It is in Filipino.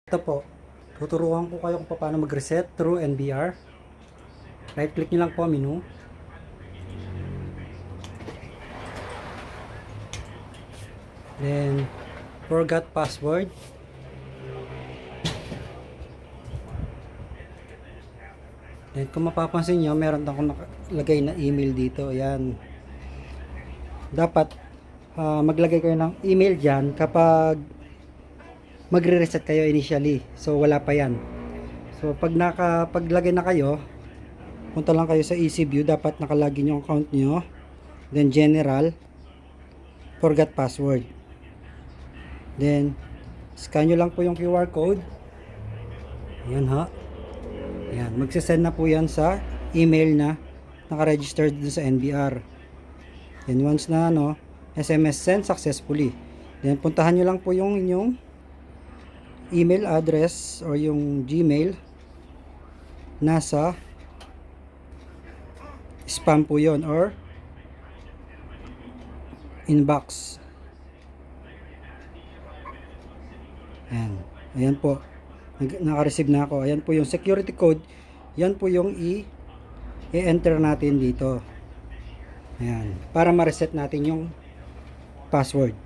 Ito po, tuturuan ko kayo kung paano mag-reset through NBR. Right click nyo lang po menu. Then, forgot password. Then, kung mapapansin nyo, meron akong nakalagay na email dito. Ayan. Dapat, maglagay kayo ng email dyan kapag magre-reset kayo initially. So, wala pa yan. So, pag nakapaglagay na kayo, punta lang kayo sa EasyView. Dapat nakalagin yung account nyo. Then, general. Forgot password. Then, scan nyo lang po yung QR code. Ayan ha. Ayan. Magsisend na po yan sa email na nakaregistered dun sa NBR. Then, once na SMS send successfully. Then, puntahan nyo lang po yung inyong email address or yung Gmail. Nasa spam po yon or inbox. Ayan. Ayan po. Naka-receive na ako. Ayan po yung security code. Yan po yung i-enter natin dito. Ayan. Para ma-reset natin yung password.